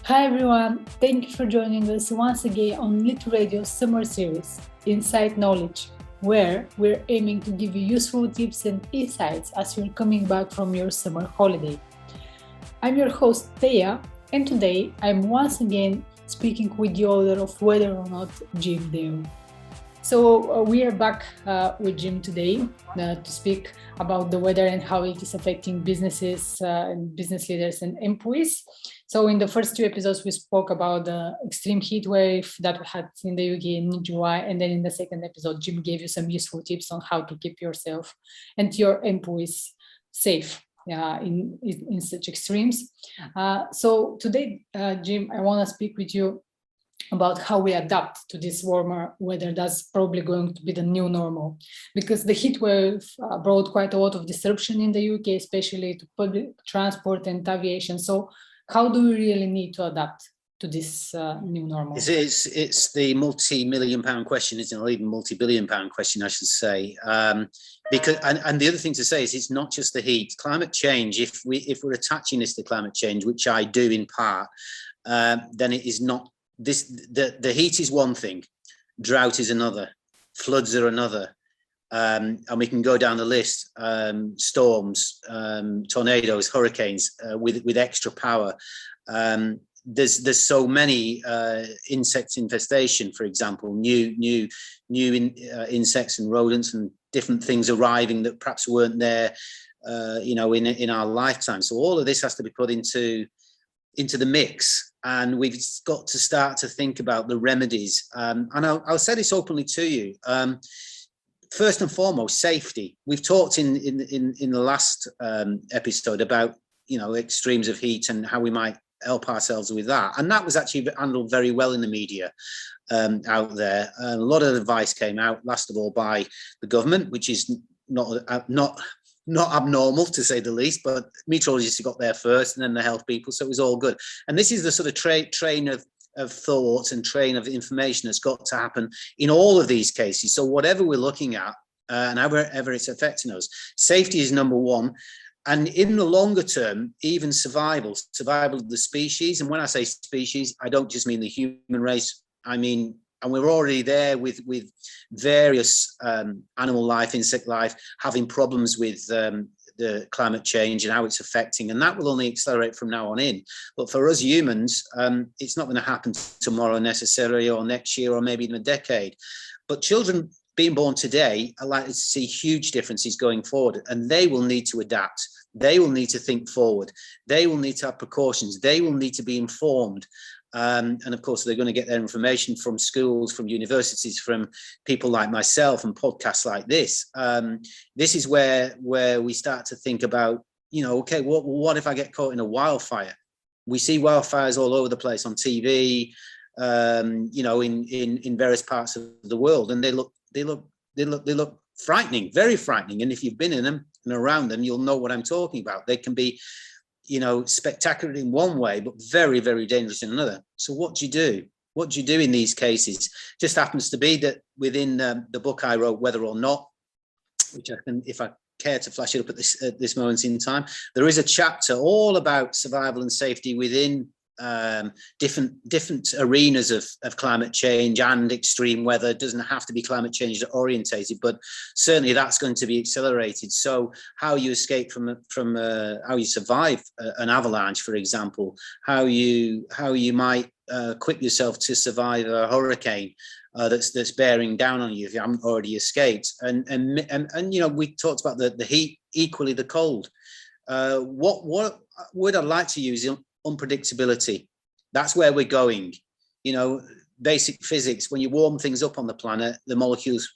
Hi everyone, thank you for joining us once again on Lit Radio's summer series, Insight Knowledge, where we're aiming to give you useful tips and insights as you're coming back from your summer holiday. I'm your host, Thea, and today I'm once again speaking with the author of Whether or Not, Jim Dale. So we are back with Jim today to speak about the weather and how it is affecting businesses and business leaders and employees. So in the first two episodes, we spoke about the extreme heat wave that we had in the UK in July. And then in the second episode, Jim gave you some useful tips on how to keep yourself and your employees safe in such extremes. So today, Jim, I want to speak with you about how we adapt to this warmer weather. That's probably going to be the new normal, because the heat wave brought quite a lot of disruption in the UK, especially to public transport and aviation. So how do we really need to adapt to this new normal? It's the multi-million-pound question, isn't it? Or even multi-billion-pound question, I should say. Because and the other thing to say is it's not just the heat. Climate change, if we're attaching this to climate change, which I do in part, then it is not. The heat is one thing, drought is another, floods are another, and we can go down the list. Storms, tornadoes, hurricanes with extra power. There's so many insect infestation, for example, new insects and rodents and different things arriving that perhaps weren't there, in our lifetime. So all of this has to be put into the mix. And we've got to start to think about the remedies. And I'll say this openly to you. First and foremost, safety. We've talked in the last episode about, extremes of heat and how we might help ourselves with that. And that was actually handled very well in the media out there. A lot of advice came out, last of all, by the government, which is not abnormal, to say the least, but meteorologists got there first and then the health people, so it was all good. And this is the sort of train of thoughts and train of information that's got to happen in all of these cases. So whatever we're looking at and however it's affecting us, safety is number one. And in the longer term, even survival of the species. And when I say species, I don't just mean the human race, I mean, and we're already there with various animal life, insect life, having problems with the climate change and how it's affecting. And that will only accelerate from now on in. But for us humans, it's not going to happen tomorrow necessarily, or next year, or maybe even a decade. But children being born today are likely to see huge differences going forward, and they will need to adapt. They will need to think forward. They will need to have precautions. They will need to be informed. And of course, they're going to get their information from schools, from universities, from people like myself and podcasts like this. This is where we start to think about, okay, what if I get caught in a wildfire? We see wildfires all over the place on TV, in various parts of the world, and they look frightening, very frightening. And if you've been in them and around them, you'll know what I'm talking about. They can be spectacular in one way, but very, very dangerous in another. So what do you do? What do you do in these cases? Just happens to be that within the book I wrote, Whether or Not, which I can, if I care to flash it up at this moment in time, there is a chapter all about survival and safety within different arenas of climate change and extreme weather. It doesn't have to be climate change orientated, but certainly that's going to be accelerated. So how you escape from how you survive an avalanche, for example, how you might equip yourself to survive a hurricane that's bearing down on you if you haven't already escaped. And we talked about the heat, equally the cold. What word I'd like to use is unpredictability. That's where we're going. Basic physics, when you warm things up on the planet, the molecules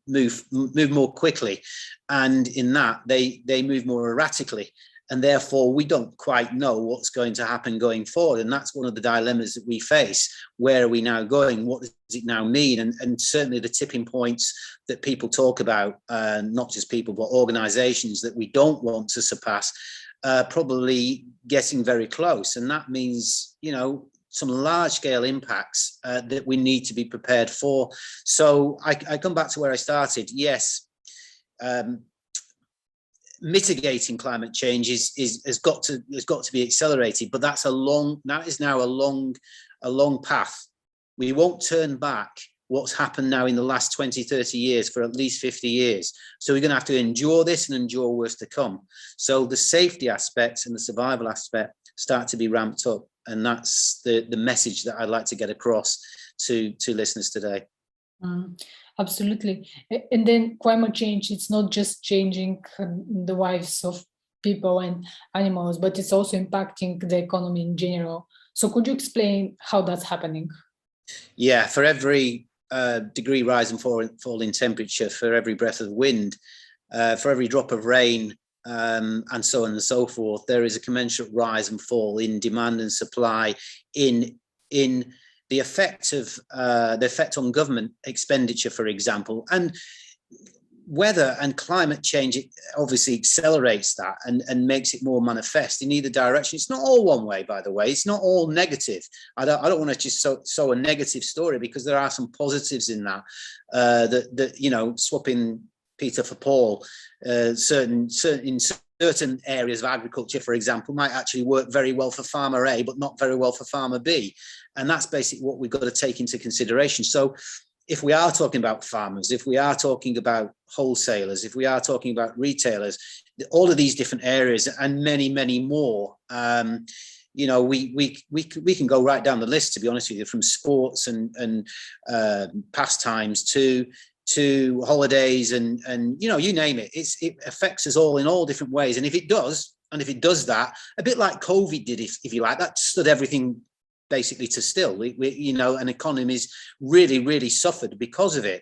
move more quickly, and in that they move more erratically, and therefore we don't quite know what's going to happen going forward. And that's one of the dilemmas that we face. Where are we now going? What does it now mean? And certainly the tipping points that people talk about, not just people but organizations, that we don't want to surpass, probably getting very close. And that means, some large-scale impacts that we need to be prepared for. So I come back to where I started. Yes, mitigating climate change has got to be accelerated, but that is now a long path. We won't turn back what's happened now in the last 20, 30 years for at least 50 years. So we're going to have to endure this and endure worse to come. So the safety aspects and the survival aspect start to be ramped up. And that's the message that I'd like to get across to listeners today. Absolutely. And then climate change, it's not just changing the lives of people and animals, but it's also impacting the economy in general. So could you explain how that's happening? Yeah, for every degree rise and fall in temperature, for every breath of wind, for every drop of rain, and so on and so forth, there is a commensurate rise and fall in demand and supply, in the effect on government expenditure, for example. And weather and climate change obviously accelerates that and makes it more manifest in either direction. It's not all one way, by the way. It's not all negative. I don't want to just sow a negative story, because there are some positives in that. That swapping Peter for Paul, in certain areas of agriculture, for example, might actually work very well for farmer A, but not very well for farmer B. And that's basically what we've got to take into consideration. So if we are talking about farmers, if we are talking about wholesalers, if we are talking about retailers, all of these different areas and many, many more, we can go right down the list, to be honest with you, from sports and pastimes to holidays and you name it. It affects us all in all different ways. And if it does that, a bit like COVID did, if you like, that stood everything basically to still. And economies really, really suffered because of it.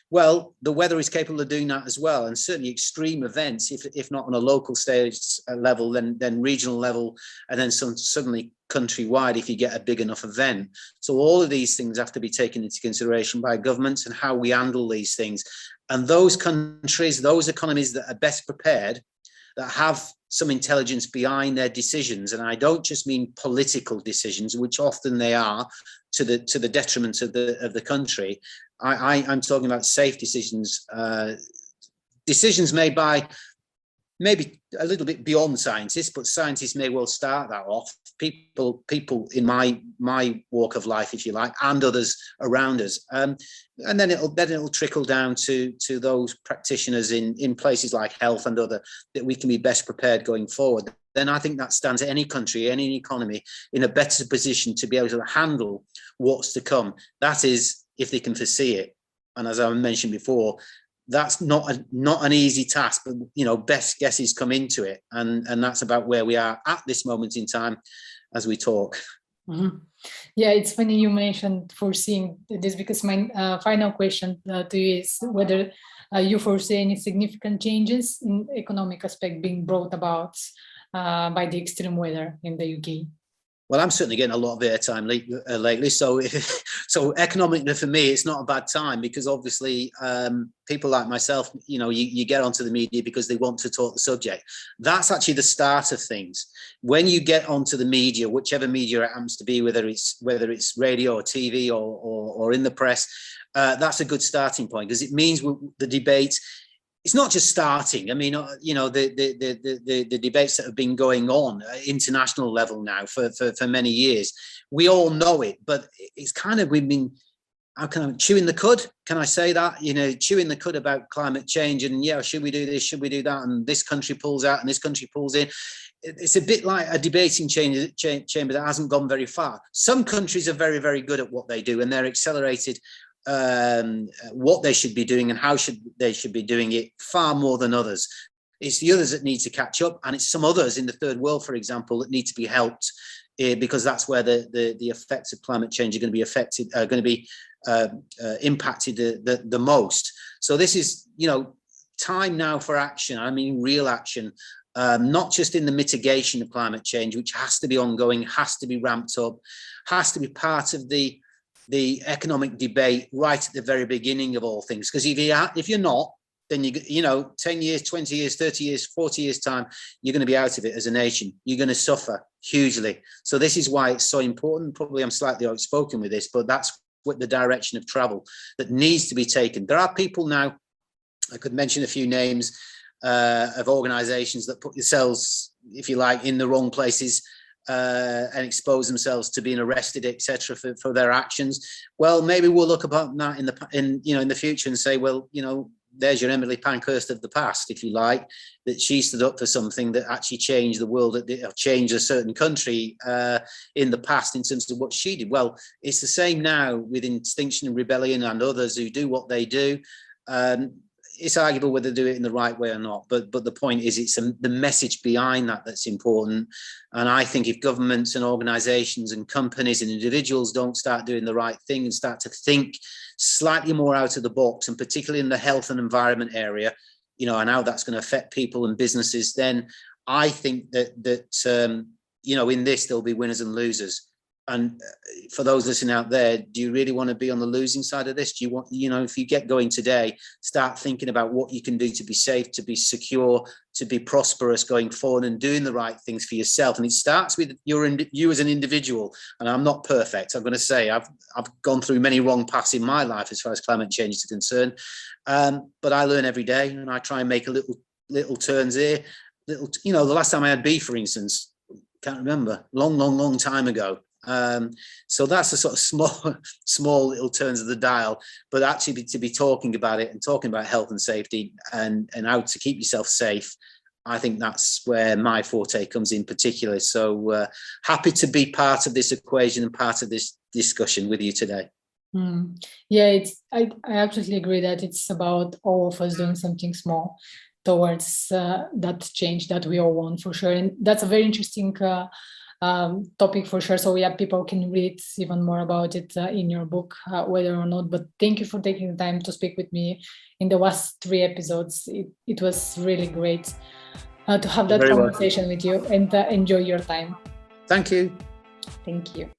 Well, the weather is capable of doing that as well, and certainly extreme events, if not on a local stage level, then regional level, and then suddenly countrywide if you get a big enough event. So all of these things have to be taken into consideration by governments and how we handle these things. And those countries, those economies that are best prepared, that have some intelligence behind their decisions, and I don't just mean political decisions, which often they are to the detriment of the country. I'm talking about safe decisions, decisions made by maybe a little bit beyond scientists, but scientists may well start that off. People in my walk of life, if you like, and others around us, and then it'll trickle down to those practitioners in places like health and other, that we can be best prepared going forward. Then I think that stands any country, any economy in a better position to be able to handle what's to come. That is, if they can foresee it. And as I mentioned before, that's not an easy task, but best guesses come into it, and that's about where we are at this moment in time as we talk. Mm-hmm. Yeah, it's funny you mentioned foreseeing this, because my final question to you is whether you foresee any significant changes in economic aspect being brought about by the extreme weather in the UK. Well, I'm certainly getting a lot of airtime lately. So economically, for me, it's not a bad time, because obviously people like myself, you get onto the media because they want to talk the subject. That's actually the start of things. When you get onto the media, whichever media it happens to be, whether it's radio or TV or in the press, that's a good starting point, because it means the debate, it's not just starting. I mean, the debates that have been going on at international level now for many years, we all know it, but it's kind of, we've been, how can I, chewing the cud? Can I say that? Chewing the cud about climate change, and should we do this? Should we do that? And this country pulls out and this country pulls in. It's a bit like a debating chamber that hasn't gone very far. Some countries are very, very good at what they do, and they're accelerated what they should be doing and how they should be doing it far more than others. It's the others that need to catch up, and it's some others in the third world, for example, that need to be helped, because that's where the effects of climate change are going to be impacted the most. So this is time now for action. I mean real action, not just in the mitigation of climate change, which has to be ongoing, has to be ramped up, has to be part of the economic debate right at the very beginning of all things. Because if you're not, then 10 years, 20 years, 30 years, 40 years time, you're going to be out of it as a nation. You're going to suffer hugely. So this is why it's so important. Probably I'm slightly outspoken with this, but that's what the direction of travel that needs to be taken. There are people now, I could mention a few names, of organizations that put themselves, if you like, in the wrong places and expose themselves to being arrested, etc., for their actions. Well, maybe we'll look upon that in the future and say, well, there's your Emily Pankhurst of the past, if you like, that she stood up for something that actually changed the world, that changed a certain country in the past in terms of what she did. Well, it's the same now with Extinction Rebellion and others who do what they do. It's arguable whether they do it in the right way or not, but the point is it's the message behind that that's important. And I think if governments and organizations and companies and individuals don't start doing the right thing and start to think slightly more out of the box, and particularly in the health and environment area, and how that's going to affect people and businesses, then I think that in this there'll be winners and losers. And for those listening out there, do you really want to be on the losing side of this? Do you want, if you get going today, start thinking about what you can do to be safe, to be secure, to be prosperous going forward, and doing the right things for yourself. And it starts with you as an individual. And I'm not perfect. I'm going to say I've gone through many wrong paths in my life as far as climate change is concerned. But I learn every day, and I try and make a little turns here. The last time I had beef, for instance, can't remember, long time ago. So that's the sort of small little turns of the dial, but actually to be talking about it and talking about health and safety and how to keep yourself safe, I think that's where my forte comes in particular. So happy to be part of this equation and part of this discussion with you today. Yeah, I absolutely agree that it's about all of us doing something small towards that change that we all want, for sure. And that's a very interesting topic for sure. So yeah, people can read even more about it in your book, whether or not. But thank you for taking the time to speak with me in the last 3 episodes. It was really great to have that conversation with you, and enjoy your time. Thank you. Thank you.